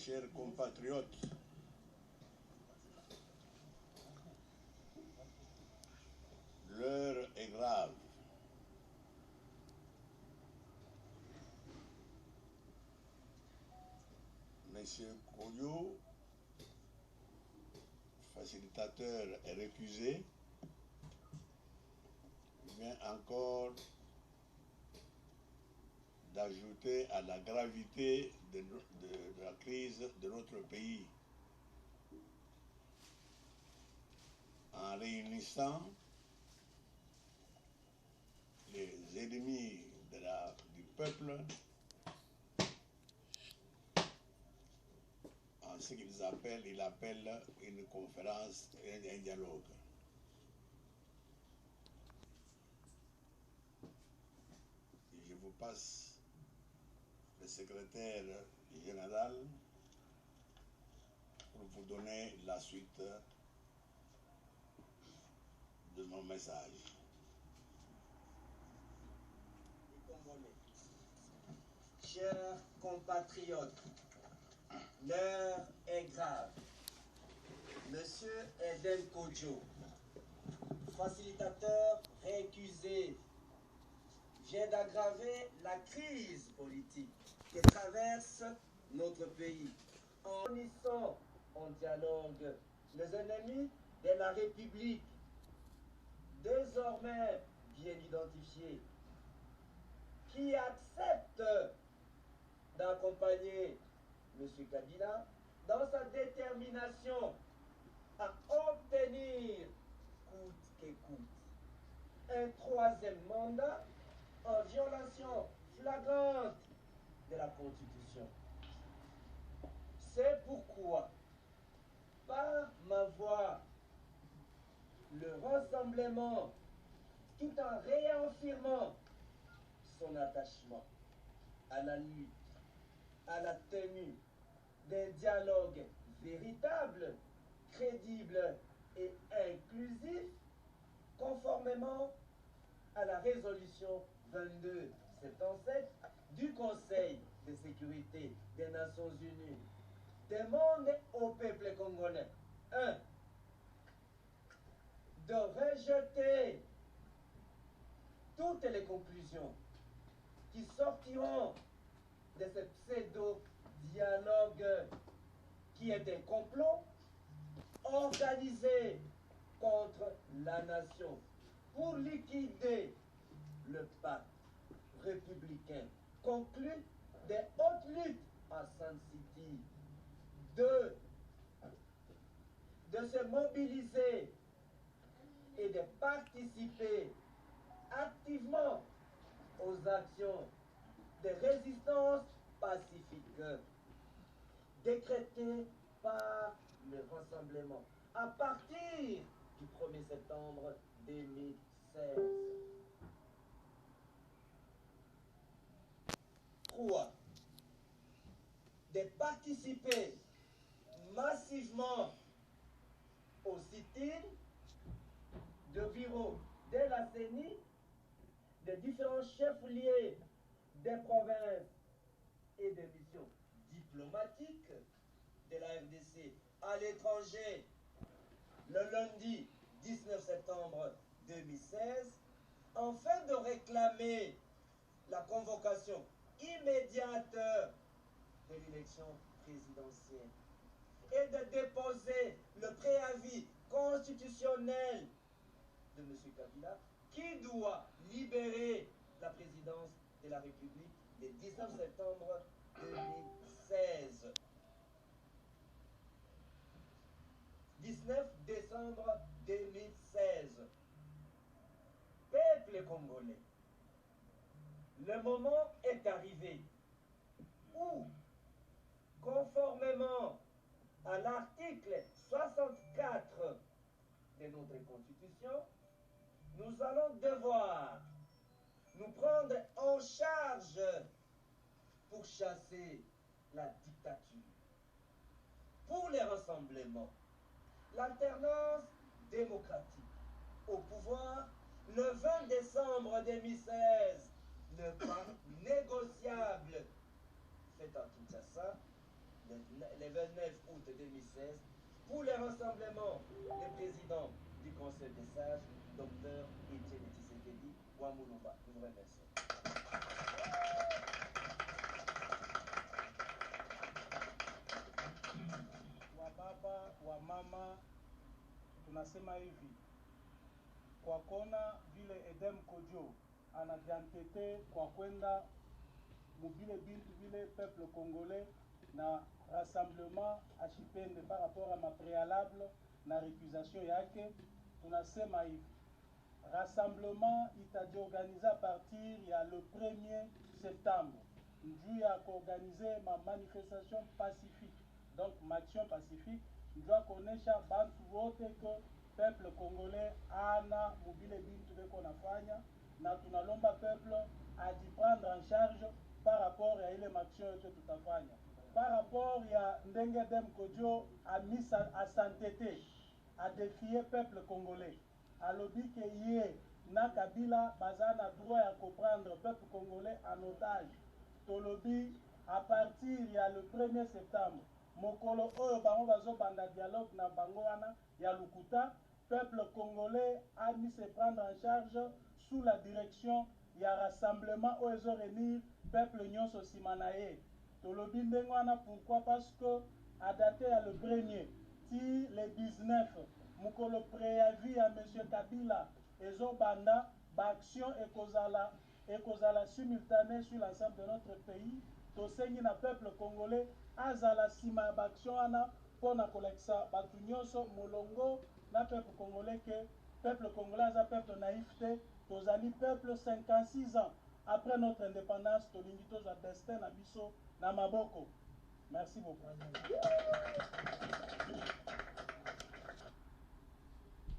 chers compatriotes, l'heure est grave. Monsieur Koyo, facilitateur, est récusé. Vient encore d'ajouter à la gravité de la crise de notre pays en réunissant les ennemis du peuple en ce qu'il appelle une conférence et un dialogue. Je vous passe le secrétaire général pour vous donner la suite de mon message. Chers compatriotes, l'heure est grave. Monsieur Eden Kodjo, facilitateur récusé, vient d'aggraver la crise politique qui traverse notre pays en unissant en dialogue les ennemis de la République, désormais bien identifiés, qui acceptent d'accompagner M. Kabila dans sa détermination à obtenir, coûte que coûte, un troisième mandat en violation flagrante de la Constitution. C'est pourquoi, par ma voix, le Rassemblement, tout en réaffirmant son attachement à la lutte, à la tenue d'un dialogue véritable, crédible et inclusif, conformément à la résolution 2277 du Conseil de sécurité des Nations Unies, demande au peuple congolais 1. De rejeter toutes les conclusions qui sortiront de ce pseudo-dialogue qui est un complot organisé contre la nation pour liquider le pacte républicain conclu des hautes luttes à Sun City. 2. De se mobiliser et de participer activement aux actions de résistance pacifique décrétées par le Rassemblement à partir du 1er septembre 2016. 3. De participer massivement au sit-in de bureau de la CENI, des différents chefs-lieux des provinces et des missions diplomatiques de la RDC à l'étranger le lundi 19 septembre 2016, afin de réclamer la convocation immédiate de l'élection présidentielle et de déposer le préavis constitutionnel de M. Kabila qui doit libérer la présidence de la République le 19 septembre 2016. 19 décembre 2016. Peuple congolais, le moment est arrivé où, conformément à l'article 64 de notre Constitution, nous allons devoir nous prendre en charge pour chasser la dictature. Pour les rassemblements, l'alternance démocratique au pouvoir le 20 décembre 2016, le pas négociable fait à Kinshasa, le 29 août 2016, pour le rassemblement, le président du Conseil des sages, Dr Etienne Tshisekedi Wamulumba. Nous vous remercions. Wababa, wamama, tunasema hivi kwa kona vile Edem Kodjo anaviantete kwa kwenda mubile bintu vile peuple congolais na rassemblement ashipende par rapport à ma préalable na récusation yake, tunasema hivi rassemblement itajiorganiza à partir ya le 1er septembre njuu ya kuorganize ma manifestation pacifique, donc maction pacifique njuu kuonesha bantu wote ko peuple congolais ana mubile bintu beko nafanya, na tunalomba peuple ajiprendre en charge par rapport ya ile maction yote tutafanya. Par rapport ya ndenge Dem Kodjo a mis à s'entêter à défier peuple congolais, alobi ke ye na Kabila bazana droit ya comprendre peuple congolais en otage. Tolobi à partir ya le 1er septembre mokolo oyo bango bazobanda dialogue na bango wana ya Lukuta, peuple congolais a mis se prendre en charge sous la direction ya rassemblement oyo ezoréunir peuple nyonso nsima na ye. Tolobi ndenge wana pourquoi? Parce que à dater ya le 1er ti le 19 mokolo préavis ya monsieur Kabila ezobanda, baaction ekozala simultanée sur l'ensemble de notre pays. Tosengi na peuple congolais azala nsima ya baaction wana mpona kolekisa bato nyonso molongo na peuple congolais ke peuple congolais aza peuple naïf te, tozali peuple 56 ans après notre indépendance, tolingi tozwa destin na biso na maboko. Merci beaucoup.